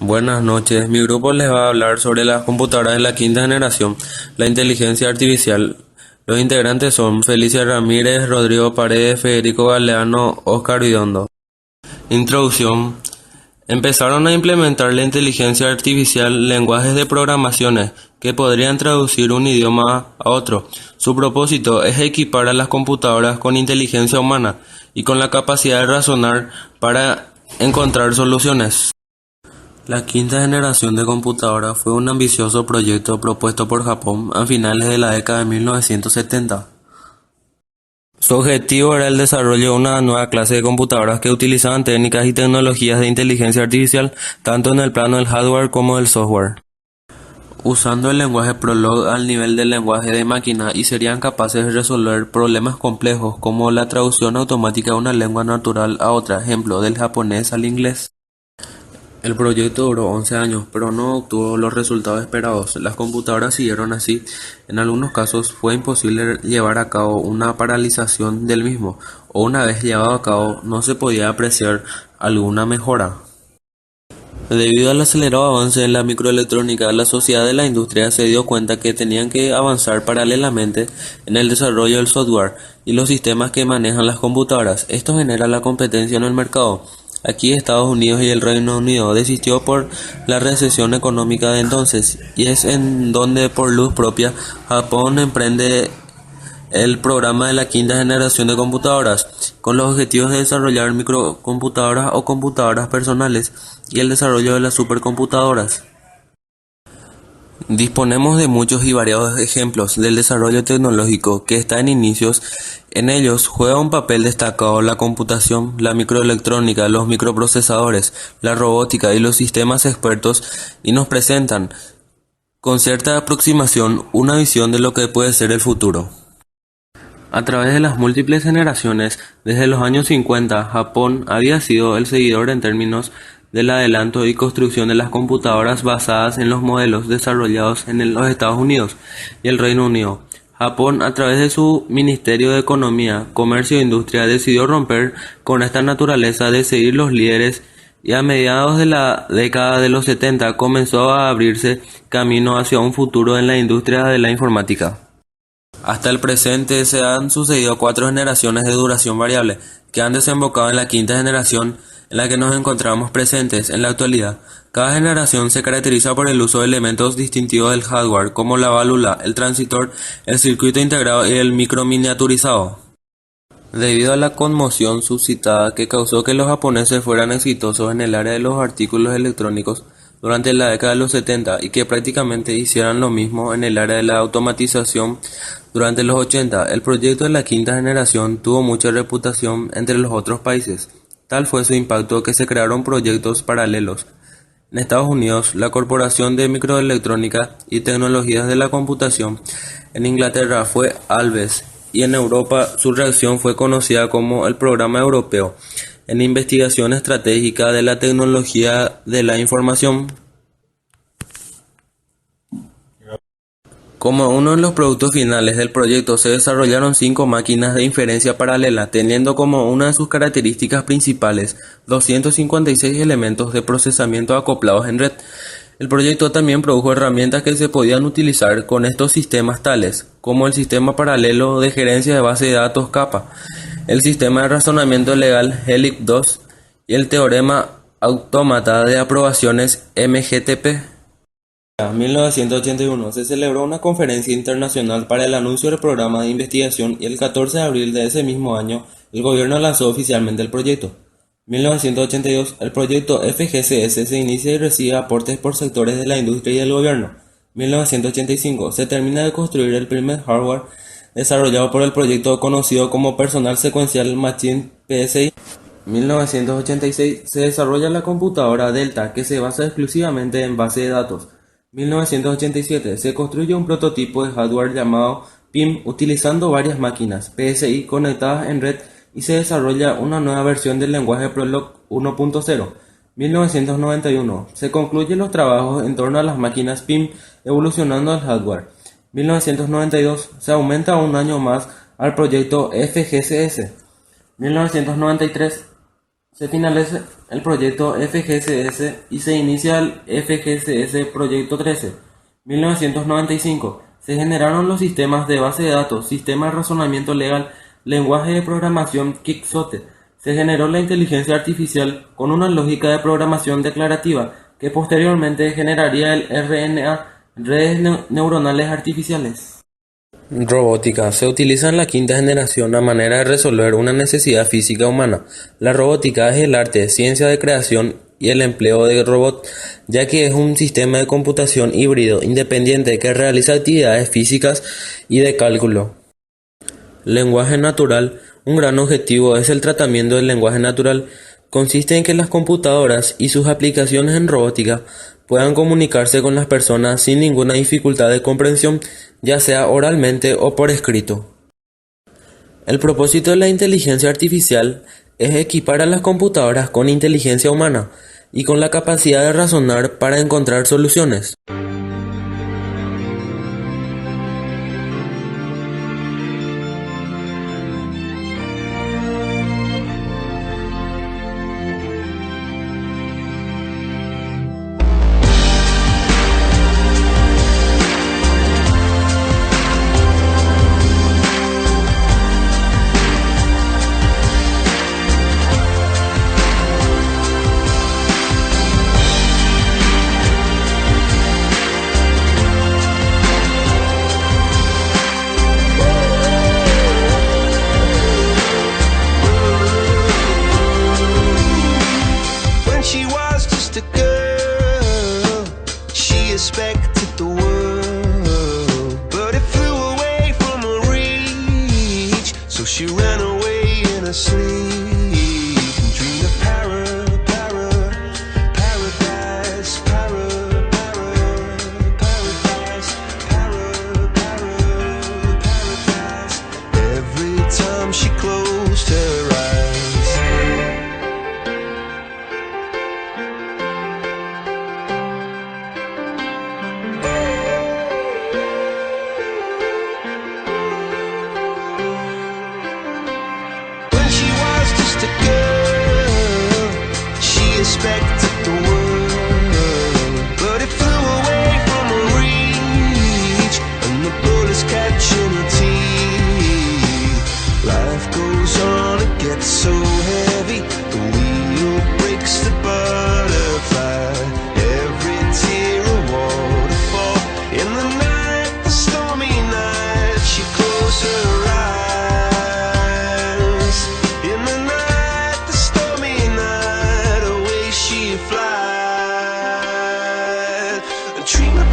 Buenas noches, mi grupo les va a hablar sobre las computadoras de la quinta generación, la inteligencia artificial. Los integrantes son Felicia Ramírez, Rodrigo Paredes, Federico Galeano, Oscar Vidondo. Introducción. Empezaron a implementar la inteligencia artificial lenguajes de programaciones que podrían traducir un idioma a otro. Su propósito es equipar a las computadoras con inteligencia humana y con la capacidad de razonar para encontrar soluciones. La quinta generación de computadoras fue un ambicioso proyecto propuesto por Japón a finales de la década de 1970. Su objetivo era el desarrollo de una nueva clase de computadoras que utilizaban técnicas y tecnologías de inteligencia artificial tanto en el plano del hardware como del software, usando el lenguaje Prolog al nivel del lenguaje de máquina, y serían capaces de resolver problemas complejos como la traducción automática de una lengua natural a otra, ejemplo, del japonés al inglés. El proyecto duró 11 años, pero no obtuvo los resultados esperados. Las computadoras siguieron así. En algunos casos fue imposible llevar a cabo una paralización del mismo, o una vez llevado a cabo no se podía apreciar alguna mejora. Debido al acelerado avance en la microelectrónica, la sociedad de la industria se dio cuenta que tenían que avanzar paralelamente en el desarrollo del software y los sistemas que manejan las computadoras. Esto genera la competencia en el mercado. Aquí Estados Unidos y el Reino Unido desistió por la recesión económica de entonces, y es en donde por luz propia Japón emprende el programa de la quinta generación de computadoras, con los objetivos de desarrollar microcomputadoras o computadoras personales y el desarrollo de las supercomputadoras. Disponemos de muchos y variados ejemplos del desarrollo tecnológico que está en inicios. En ellos juega un papel destacado la computación, la microelectrónica, los microprocesadores, la robótica y los sistemas expertos, y nos presentan, con cierta aproximación, una visión de lo que puede ser el futuro. A través de las múltiples generaciones, desde los años 50, Japón había sido el seguidor en términos del adelanto y construcción de las computadoras basadas en los modelos desarrollados en los Estados Unidos y el Reino Unido. Japón, a través de su Ministerio de Economía, Comercio e Industria, decidió romper con esta naturaleza de seguir los líderes, y a mediados de la década de los 70 comenzó a abrirse camino hacia un futuro en la industria de la informática. Hasta el presente se han sucedido 4 generaciones de duración variable, que han desembocado en la quinta generación, en la que nos encontramos presentes en la actualidad. Cada generación se caracteriza por el uso de elementos distintivos del hardware, como la válvula, el transistor, el circuito integrado y el microminiaturizado. Debido a la conmoción suscitada que causó que los japoneses fueran exitosos en el área de los artículos electrónicos durante la década de los 70, y que prácticamente hicieran lo mismo en el área de la automatización durante los 80, el proyecto de la quinta generación tuvo mucha reputación entre los otros países. Tal fue su impacto que se crearon proyectos paralelos. En Estados Unidos, la Corporación de Microelectrónica y Tecnologías de la Computación. En Inglaterra fue Alves, y en Europa su reacción fue conocida como el Programa Europeo en Investigación Estratégica de la Tecnología de la Información. Como uno de los productos finales del proyecto se desarrollaron 5 máquinas de inferencia paralela, teniendo como una de sus características principales 256 elementos de procesamiento acoplados en red. El proyecto también produjo herramientas que se podían utilizar con estos sistemas, tales como el sistema paralelo de gerencia de base de datos CAPA, el sistema de razonamiento legal Helix-2 y el teorema autómata de aprobaciones MGTP. En 1981 se celebró una conferencia internacional para el anuncio del programa de investigación, y el 14 de abril de ese mismo año el gobierno lanzó oficialmente el proyecto. En 1982 el proyecto FGCS se inicia y recibe aportes por sectores de la industria y del gobierno. En 1985 se termina de construir el primer hardware desarrollado por el proyecto, conocido como Personal Sequential Machine PSI. En 1986 se desarrolla la computadora Delta, que se basa exclusivamente en base de datos. En 1987 se construye un prototipo de hardware llamado PIM utilizando varias máquinas PSI conectadas en red, y se desarrolla una nueva versión del lenguaje Prolog 1.0. En 1991 se concluyen los trabajos en torno a las máquinas PIM, evolucionando el hardware. En 1992 se aumenta un año más al proyecto FGCS. En 1993 Se finaliza el proyecto FGCS y se inicia el FGCS Proyecto 13. 1995. Se generaron los sistemas de base de datos, sistema de razonamiento legal, lenguaje de programación Quixote. Se generó la inteligencia artificial con una lógica de programación declarativa que posteriormente generaría el RNA, redes neuronales artificiales. Robótica. Se utiliza en la quinta generación a manera de resolver una necesidad física humana. La robótica es el arte, ciencia de creación y el empleo de robots, ya que es un sistema de computación híbrido independiente que realiza actividades físicas y de cálculo. Lenguaje natural. Un gran objetivo es el tratamiento del lenguaje natural. Consiste en que las computadoras y sus aplicaciones en robótica puedan comunicarse con las personas sin ninguna dificultad de comprensión, ya sea oralmente o por escrito. El propósito de la inteligencia artificial es equipar a las computadoras con inteligencia humana y con la capacidad de razonar para encontrar soluciones. She was just a girl, she expected the world, but it flew away from her reach, so she ran away in her sleep and dreamed of paradise, paradise. Every time she closed her eyes, expected the world, but it flew away from her reach, and the bullets catching her teeth. Life goes on, it gets so heavy, the wheel breaks the butterfly, every tear a waterfall. In the night, the stormy night, she closed her eyes. In the night, the stormy night, she flies, dream of